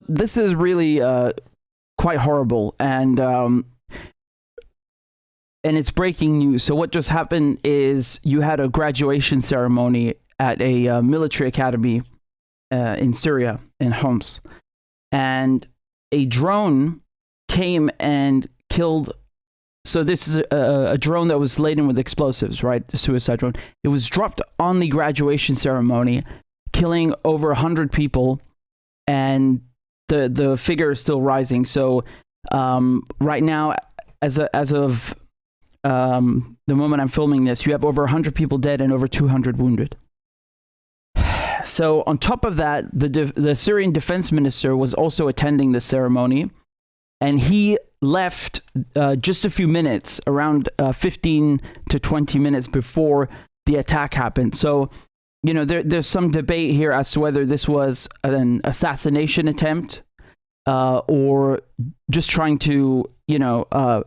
This is really quite horrible, and it's breaking news. So what just happened is you had a graduation ceremony at a military academy in Syria, in Homs, and a drone came and killed. So this is a drone that was laden with explosives, right? A suicide drone. It was dropped on the graduation ceremony, killing over 100 people, and the figure is still rising. So right now, as of the moment I'm filming this, you have over 100 people dead and over 200 wounded. So on top of that, the Syrian defense minister was also attending the ceremony, and he left just a few minutes, around 15 to 20 minutes before the attack happened. So, you know, there's some debate here as to whether this was an assassination attempt or just trying to, you know,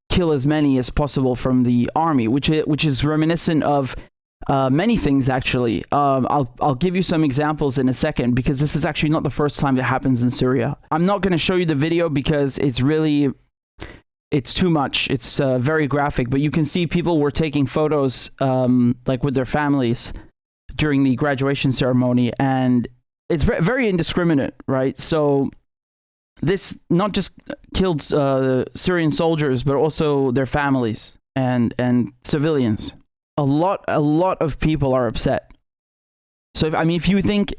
kill as many as possible from the army, which is reminiscent of many things, actually. I'll give you some examples in a second, because this is actually not the first time it happens in Syria. I'm not going to show you the video because it's too much. It's very graphic, but you can see people were taking photos like with their families during the graduation ceremony, and it's very indiscriminate, right? So this not just killed Syrian soldiers, but also their families and civilians. A lot of people are upset. So if you think,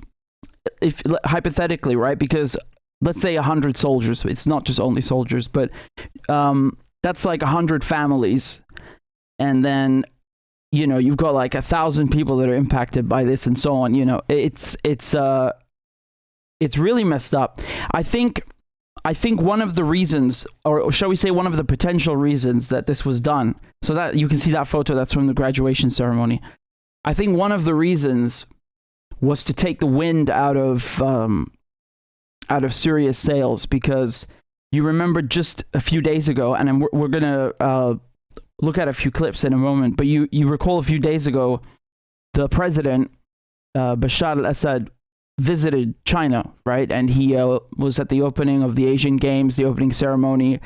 if hypothetically, right, because let's say 100 soldiers, it's not just only soldiers, but that's like 100 families, and then, you know, you've got like 1,000 people that are impacted by this, and so on. You know, it's really messed up. I think one of the reasons, or shall we say one of the potential reasons that this was done, so that you can see that photo that's from the graduation ceremony. I think one of the reasons was to take the wind out of Syria's sails, because you remember just a few days ago, and we're going to look at a few clips in a moment, but you recall a few days ago, the president, Bashar al-Assad, visited China, right? And he was at the opening of the Asian Games, the opening ceremony.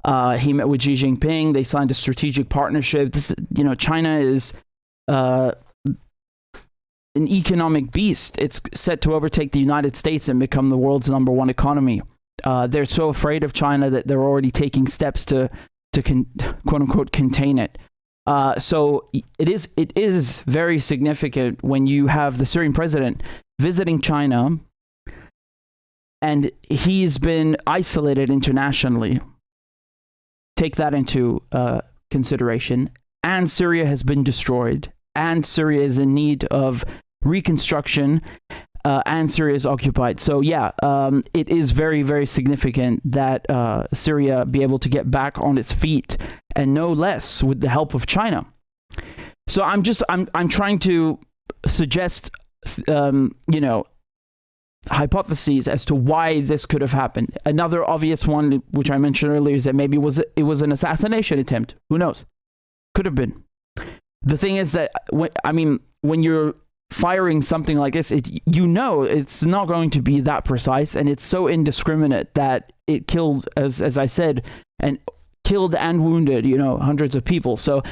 He met with Xi Jinping. They signed a strategic partnership. This, you know, China is an economic beast. It's set to overtake the United States and become the world's #1 economy. They're so afraid of China that they're already taking steps to quote unquote contain it. So it is very significant when you have the Syrian president visiting China, and he's been isolated internationally. Take that into consideration. And Syria has been destroyed, and Syria is in need of reconstruction, and Syria is occupied. So yeah, it is very, very significant that Syria be able to get back on its feet, and no less with the help of China. So I'm trying to suggest you know, hypotheses as to why this could have happened. Another obvious one, which I mentioned earlier, is that maybe it was an assassination attempt. Who knows? Could have been. The thing is that when you're firing something like this, you know it's not going to be that precise, and it's so indiscriminate that it killed, as I said, and killed and wounded, you know, hundreds of people. So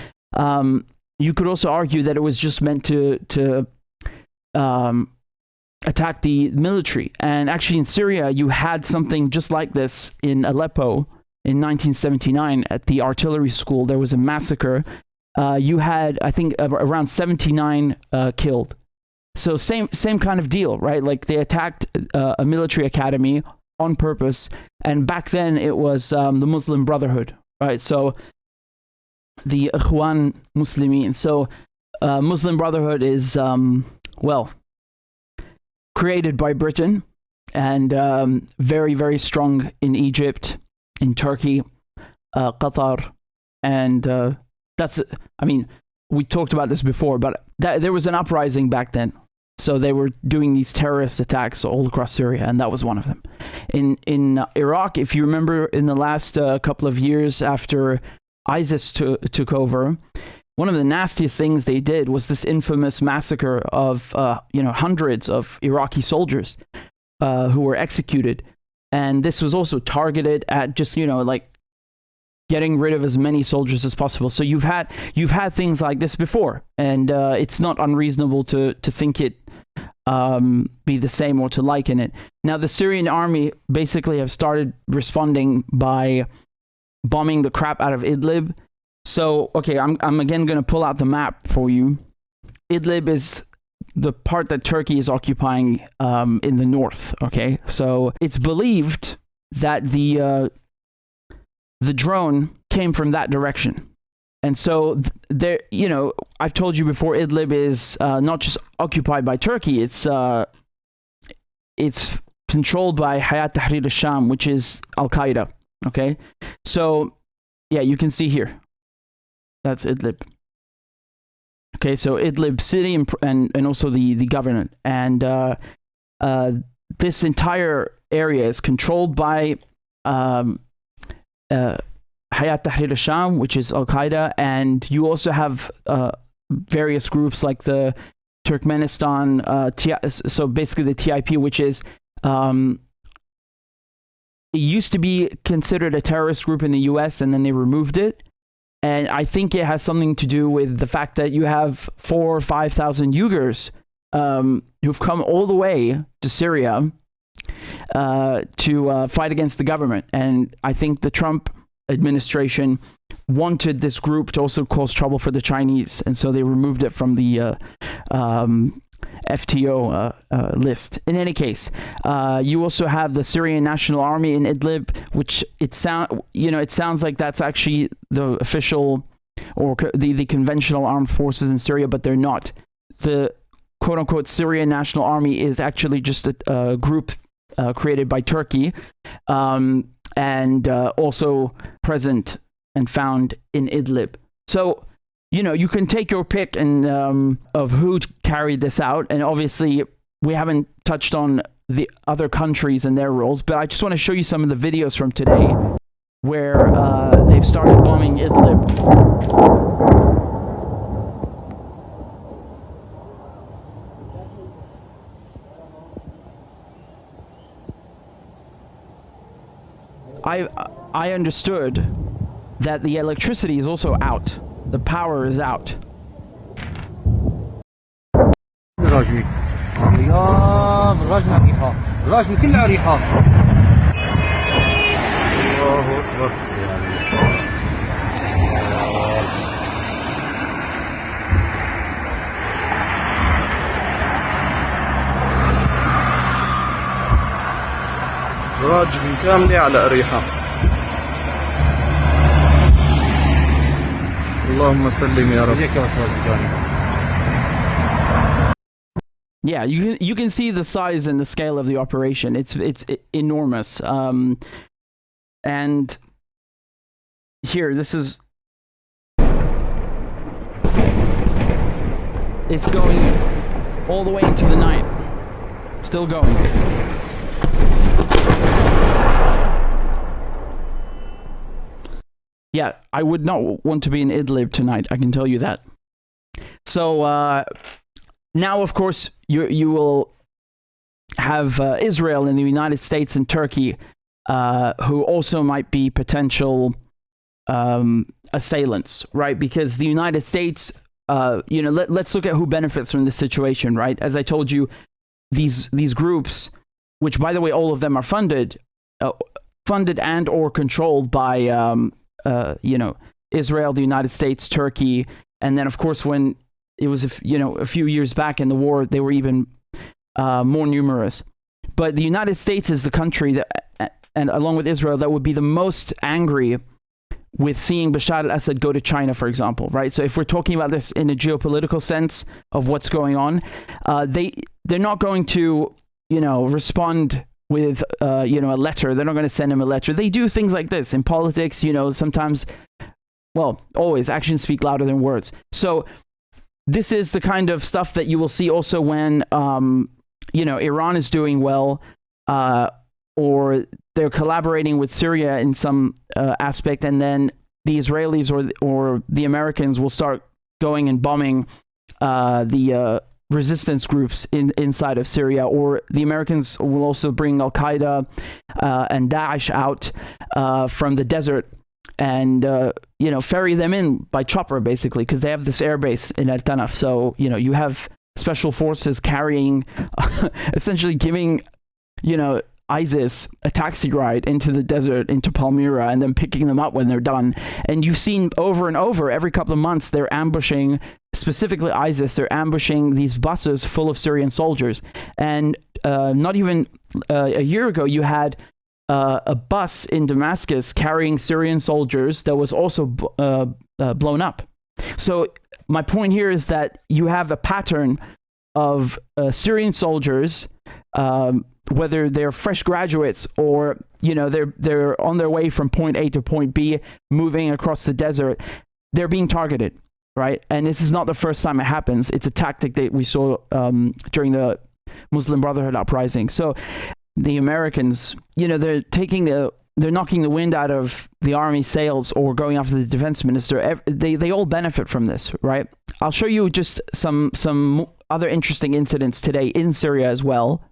you could also argue that it was just meant to attack the military. And actually in Syria, you had something just like this in Aleppo in 1979 at the artillery school. There was a massacre. You had, I think, around 79 killed. So same kind of deal, right? Like they attacked a military academy on purpose. And back then it was the Muslim Brotherhood, right? So the Ikhwan Muslimin. So Muslim Brotherhood is, well, created by Britain, and very, very strong in Egypt, in Turkey, Qatar, and that's, I mean, we talked about this before, but there was an uprising back then. So they were doing these terrorist attacks all across Syria, and that was one of them. In Iraq, if you remember, in the last couple of years after ISIS took over, one of the nastiest things they did was this infamous massacre of hundreds of Iraqi soldiers. who were executed. And this was also targeted at just, like getting rid of as many soldiers as possible. So you've had things like this before, and it's not unreasonable to think it be the same or to liken it. Now, the Syrian army basically have started responding by bombing the crap out of Idlib. So, okay, I'm again going to pull out the map for you. Idlib is the part that Turkey is occupying in the north, okay? So it's believed that the drone came from that direction. And so there, I've told you before, Idlib is not just occupied by Turkey, it's controlled by Hayat Tahrir al-Sham, which is Al-Qaeda, okay? So, yeah, you can see here. That's Idlib. Okay, so Idlib city and also the government. And this entire area is controlled by Hayat Tahrir al-Sham, which is Al-Qaeda, and you also have various groups like the Turkmenistan, so basically the TIP, which is, it used to be considered a terrorist group in the US, and then they removed it. And I think it has something to do with the fact that you have 4,000 or 5,000 Uyghurs who've come all the way to Syria to fight against the government. And I think the Trump administration wanted this group to also cause trouble for the Chinese, and so they removed it from the FTO list. In any case, you also have the Syrian National Army in Idlib, which it sounds like that's actually the official or the conventional armed forces in Syria, but they're not. The quote-unquote Syrian National Army is actually just a group created by Turkey, and also present and found in Idlib. So, you can take your pick of who carried this out. And obviously, we haven't touched on the other countries and their roles, but I just want to show you some of the videos from today where they've started bombing Idlib. I understood that the electricity is also out. The power is out. راجل كاملة على أريحة. اللهم سلم يا رب. Yeah, you can see the size and the scale of the operation. It's enormous. And here, this is, it's going all the way into the night. Still going. Yeah, I would not want to be in Idlib tonight, I can tell you that. So now, of course, you will have Israel and the United States and Turkey, who also might be potential assailants, right? Because the United States, let's look at who benefits from this situation, right? As I told you, these groups, which, by the way, all of them are funded and or controlled by Israel, the United States, Turkey, and then, of course, when it was a few years back in the war, they were even more numerous. But the United States is the country that, and along with Israel, that would be the most angry with seeing Bashar al-Assad go to China, for example, right? So if we're talking about this in a geopolitical sense of what's going on, they're not going to respond with a letter. They're not going to send him a letter. They do things like this in politics. Sometimes, well, always actions speak louder than words. So this is the kind of stuff that you will see also when Iran is doing well, or they're collaborating with Syria in some aspect, and then the Israelis or the Americans will start going and bombing the resistance groups inside of Syria, or the Americans will also bring Al-Qaeda and Daesh out from the desert and ferry them in by chopper, basically, because they have this air base in El Tanaf. So you have special forces carrying, essentially giving ISIS a taxi ride into the desert, into Palmyra, and then picking them up when they're done. And you've seen over and over, every couple of months, they're ambushing, specifically ISIS, they're ambushing these buses full of Syrian soldiers. And not even a year ago, you had a bus in Damascus carrying Syrian soldiers that was also blown up. So my point here is that you have a pattern of Syrian soldiers, whether they're fresh graduates or they're on their way from point A to point B, moving across the desert, they're being targeted, right? And this is not the first time it happens. It's a tactic that we saw during the Muslim Brotherhood uprising. So the Americans, they're knocking the wind out of the army sails or going after the defense minister. They all benefit from this, right? I'll show you just some other interesting incidents today in Syria as well.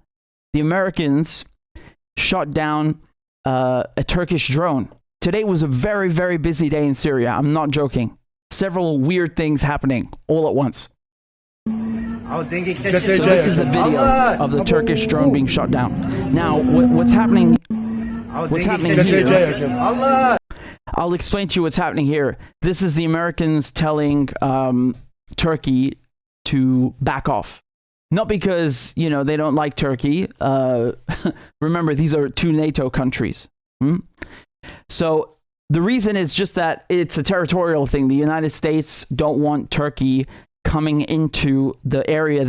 The Americans shot down a Turkish drone. Today was a very, very busy day in Syria. I'm not joking. Several weird things happening all at once. So this is the video of the Turkish drone being shot down. Now, what's happening? What's happening here? I'll explain to you what's happening here. This is the Americans telling Turkey to back off. Not because, they don't like Turkey. Remember, these are two NATO countries. So the reason is just that it's a territorial thing. The United States don't want Turkey coming into the area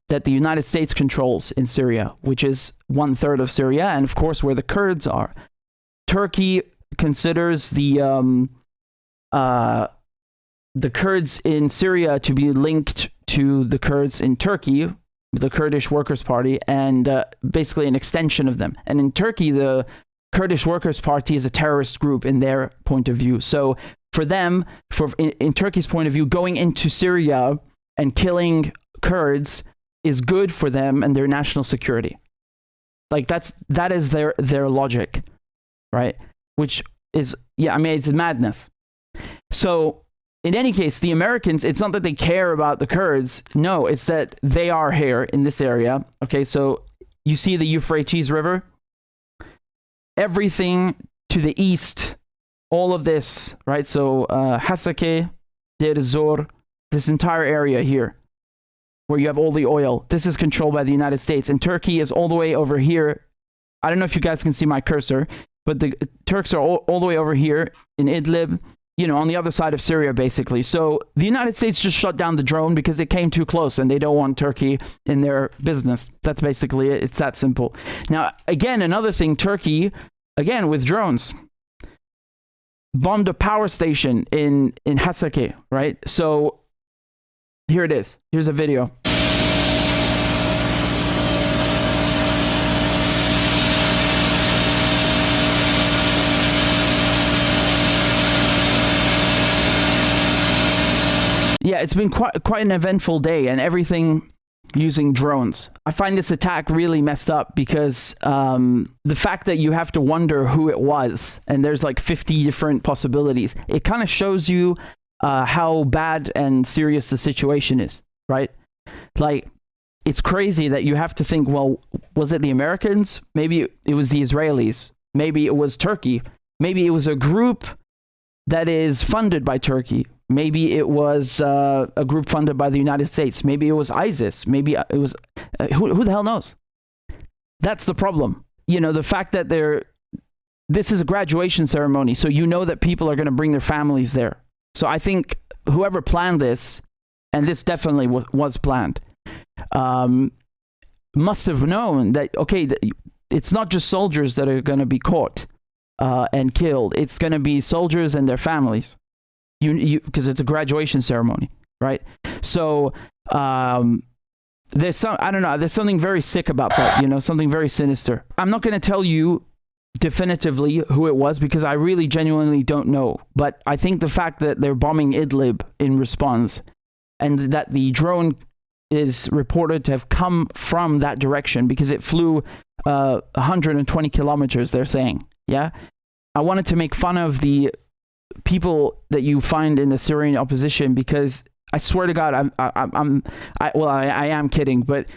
that the United States controls in Syria, which is 1/3 of Syria, and of course where the Kurds are. Turkey considers the Kurds in Syria to be linked to the Kurds in Turkey, the Kurdish Workers' Party, and basically an extension of them. And in Turkey, the Kurdish Workers' Party is a terrorist group in their point of view. So for them, in Turkey's point of view, going into Syria and killing Kurds is good for them and their national security. Like that is their logic, right? Which is, it's madness. So in any case, the Americans, it's not that they care about the Kurds. No, it's that they are here in this area. Okay, so you see the Euphrates River? Everything to the east, all of this, right? So Hasake, Deir Zor, this entire area here, where you have all the oil, this is controlled by the United States. And Turkey is all the way over here. I don't know if you guys can see my cursor, but the Turks are all the way over here in Idlib, on the other side of Syria, basically. So the United States just shut down the drone because it came too close and they don't want Turkey in their business. That's basically it. It's that simple. Now, again, another thing, Turkey, again, with drones, bombed a power station in Hasake, right? So here it is. Here's a video. Yeah, it's been quite an eventful day, and everything using drones. I find this attack really messed up because the fact that you have to wonder who it was, and there's like 50 different possibilities, it kind of shows you how bad and serious the situation is, right? Like, it's crazy that you have to think, well, was it the Americans? Maybe it was the Israelis. Maybe it was Turkey. Maybe it was a group that is funded by Turkey. Maybe it was a group funded by the United States. Maybe it was ISIS. Maybe it was... who the hell knows? That's the problem. The fact that this is a graduation ceremony, so that people are going to bring their families there. So I think whoever planned this, and this definitely was planned, must have known that, okay, it's not just soldiers that are going to be caught and killed. It's going to be soldiers and their families. Because it's a graduation ceremony, right? So there's something very sick about that, something very sinister. I'm not going to tell you definitively who it was because I really genuinely don't know. But I think the fact that they're bombing Idlib in response and that the drone is reported to have come from that direction because it flew 120 kilometers, they're saying. Yeah. I wanted to make fun of the people that you find in the Syrian opposition because I swear to God, I am kidding, but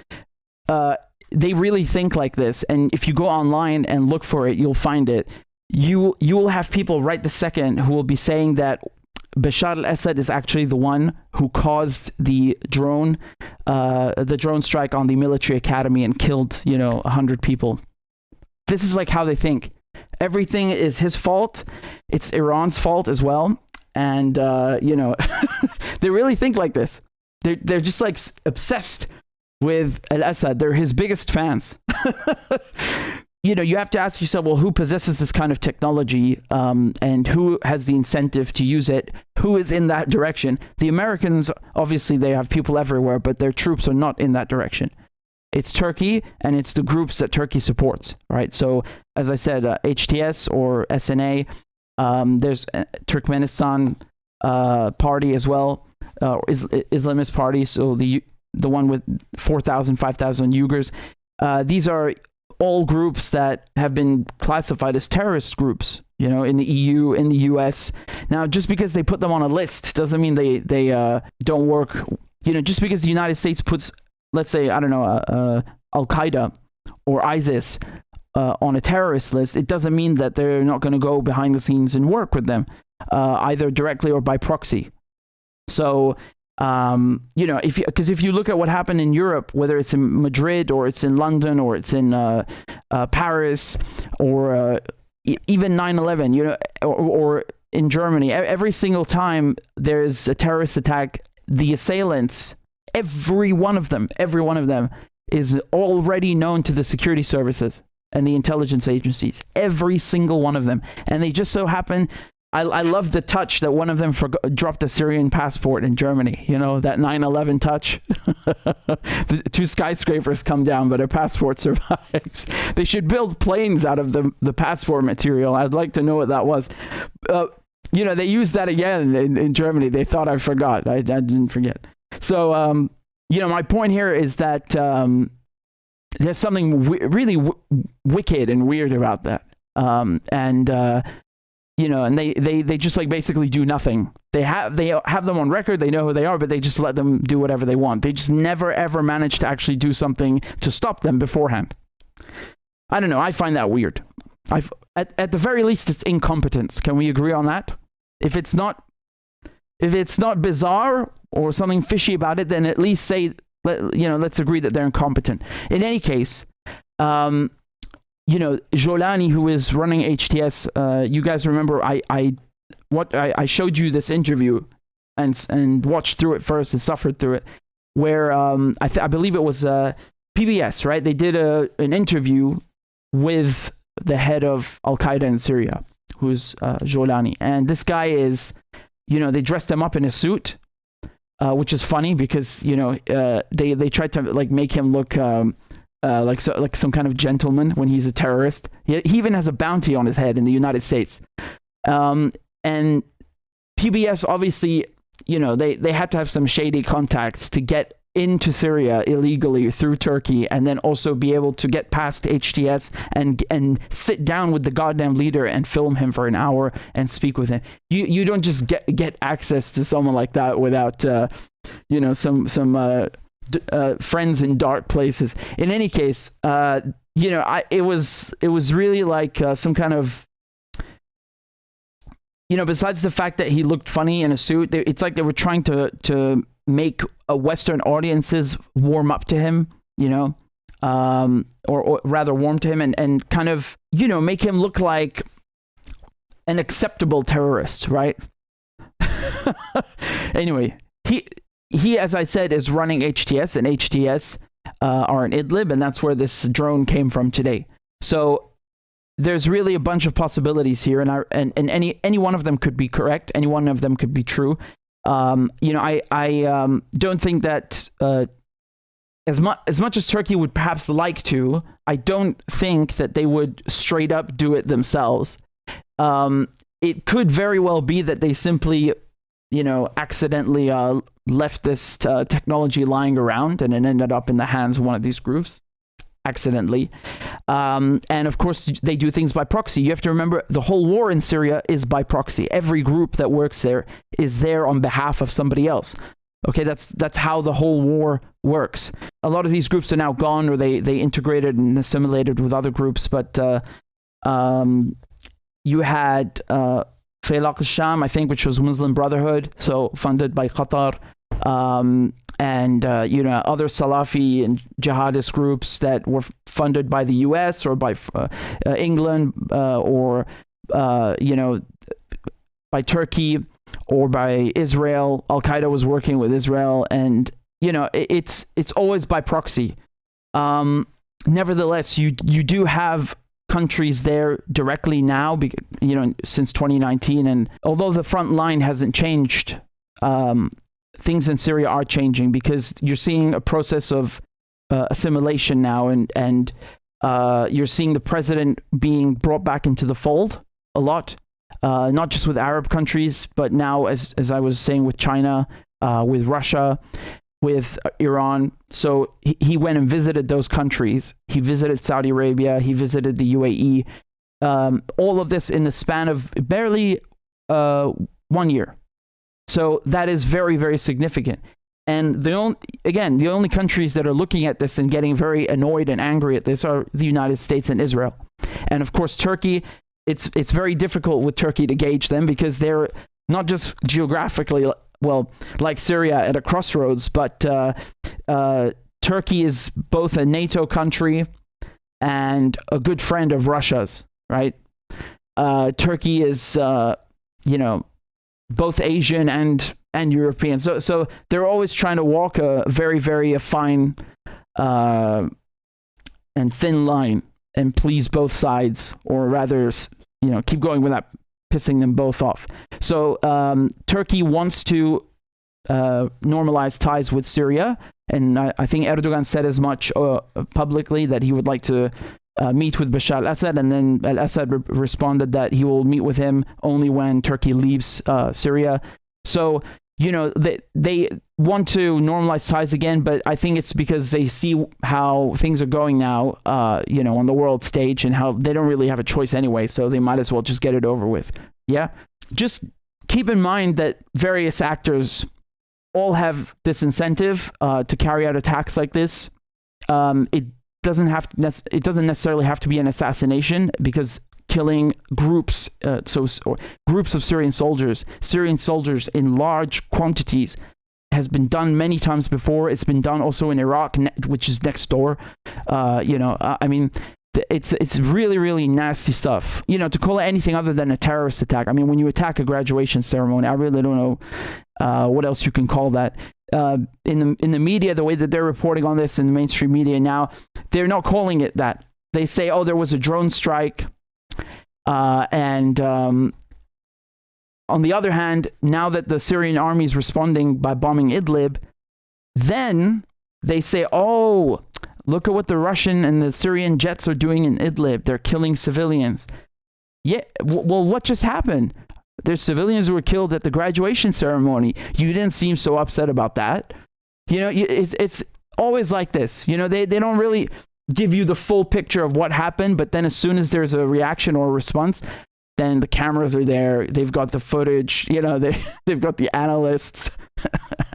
they really think like this. And if you go online and look for it, you'll find it. You will have people right this second who will be saying that Bashar al-Assad is actually the one who caused the drone strike on the military academy and killed, 100 people. This is like how they think. Everything is his fault. It's Iran's fault as well. And, they really think like this. They're just like obsessed with al-Assad. They're his biggest fans. You have to ask yourself, well, who possesses this kind of technology and who has the incentive to use it? Who is in that direction? The Americans, obviously, they have people everywhere, but their troops are not in that direction. It's Turkey, and it's the groups that Turkey supports, right? So, as I said, HTS or SNA, there's Turkmenistan party as well, Islamist party, so the one with 4,000, 5,000 Uyghurs. These are all groups that have been classified as terrorist groups, in the EU, in the US. Now, just because they put them on a list doesn't mean they don't work. Just because the United States puts, let's say, I don't know, Al-Qaeda or ISIS on a terrorist list, it doesn't mean that they're not going to go behind the scenes and work with them, either directly or by proxy. So, if you look at what happened in Europe, whether it's in Madrid or it's in London or it's in Paris or even 9/11, or in Germany, every single time there's a terrorist attack, the assailants, every one of them is already known to the security services and the intelligence agencies, every single one of them. And they just so happen, I love the touch that one of them dropped a Syrian passport in Germany, that 9/11 touch. The 2 skyscrapers come down, but a passport survives. They should build planes out of the passport material. I'd like to know what that was. They used that again in Germany. They thought I forgot. I didn't forget. So, my point here is that there's something really wicked and weird about that. And they just like basically do nothing. They have them on record. They know who they are, but they just let them do whatever they want. They just never ever manage to actually do something to stop them beforehand. I don't know. I find that weird. At the very least, it's incompetence. Can we agree on that? If it's not bizarre or something fishy about it, then at least let's agree that they're incompetent. In any case, Jolani, who is running HTS, you guys remember I showed you this interview and watched through it first and suffered through it, where I believe it was PBS, right? They did an interview with the head of Al-Qaeda in Syria, who's Jolani. And this guy is, they dressed him up in a suit, which is funny because, they tried to like make him look like some kind of gentleman when he's a terrorist. He even has a bounty on his head in the United States. And PBS, obviously, they had to have some shady contacts to get into Syria illegally through Turkey, and then also be able to get past HTS and sit down with the goddamn leader and film him for an hour and speak with him. You don't just get access to someone like that without some friends in dark places. In any case, it was really like some kind of, besides the fact that he looked funny in a suit, it's like they were trying to make Western audiences warm up to him, or rather warm to him and kind of, make him look like an acceptable terrorist, right? Anyway, he, as I said, is running HTS, and HTS are in Idlib, and that's where this drone came from today. So there's really a bunch of possibilities here, and any one of them could be correct. Any one of them could be true. I don't think that as much as Turkey would perhaps like to, I don't think that they would straight up do it themselves. It could very well be that they simply accidentally left this technology lying around, and it ended up in the hands of one of these groups accidentally. And of course, they do things by proxy. You have to remember, the whole war in Syria is by proxy. Every group that works there is there on behalf of somebody else. Okay, that's how the whole war works. A lot of these groups are now gone, or they integrated and assimilated with other groups. But you had Faylaq al-Sham, I think, which was Muslim Brotherhood, so funded by Qatar, and other Salafi and jihadist groups that were funded by the U.S. or by England, or by Turkey or by Israel. Al-Qaeda was working with Israel, and it's always by proxy. Nevertheless, you do have countries there directly now, since 2019, and although the front line hasn't changed, things in Syria are changing, because you're seeing a process of assimilation now, and you're seeing the president being brought back into the fold a lot, not just with Arab countries, but now, as I was saying, with China, with Russia, with Iran. So he went and visited those countries. He visited Saudi Arabia. He visited the UAE. All of this in the span of barely 1 year. So that is very, very significant. And the only countries that are looking at this and getting very annoyed and angry at this are the United States and Israel. And of course, Turkey, it's very difficult with Turkey to gauge them, because they're not just geographically, like Syria, at a crossroads, but Turkey is both a NATO country and a good friend of Russia's, right? Turkey is, both Asian and European. So they're always trying to walk a very, very fine and thin line and please both sides, or rather, keep going without pissing them both off. So Turkey wants to normalize ties with Syria, and I think Erdogan said as much publicly, that he would like to meet with Bashar al-Assad, and then al-Assad responded that he will meet with him only when Turkey leaves Syria. So they want to normalize ties again, but I think it's because they see how things are going now, on the world stage, and how they don't really have a choice anyway, so they might as well just get it over with. Yeah? Just keep in mind that various actors all have this incentive to carry out attacks like this. It doesn't necessarily have to be an assassination, because killing groups, groups of Syrian soldiers in large quantities, has been done many times before. It's been done also in Iraq, which is next door. It's really, really nasty stuff. To call it anything other than a terrorist attack. I mean, when you attack a graduation ceremony, I really don't know what else you can call that. In the media, the way that they're reporting on this in the mainstream media now, they're not calling it that. They say, oh, there was a drone strike. And on the other hand, now that the Syrian army is responding by bombing Idlib, then they say, oh, look at what the Russian and the Syrian jets are doing in Idlib. They're killing civilians. Yeah, well, what just happened? There's civilians who were killed at the graduation ceremony. You didn't seem so upset about that. It's always like this. They don't really give you the full picture of what happened, but then as soon as there's a reaction or a response, then the cameras are there. They've got the footage. They've got the analysts,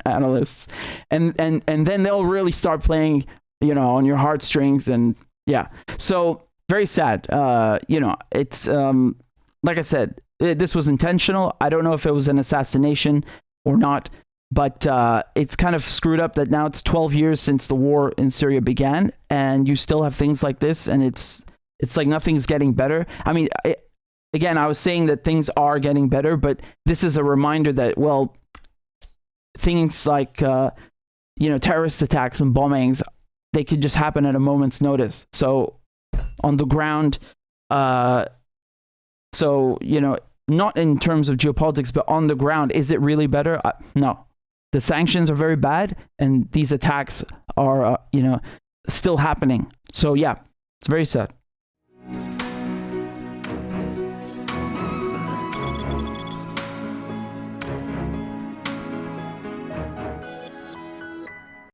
and then they'll really start playing, on your heartstrings, and yeah. So very sad. It's like I said, this was intentional. I don't know if it was an assassination or not, but it's kind of screwed up that now it's 12 years since the war in Syria began, and you still have things like this, and it's like nothing's getting better. I mean, again, I was saying that things are getting better, but this is a reminder that, well, things like, terrorist attacks and bombings, they could just happen at a moment's notice. So on the ground, not in terms of geopolitics, but on the ground, is it really better? No. The sanctions are very bad, and these attacks are, still happening. So yeah, it's very sad.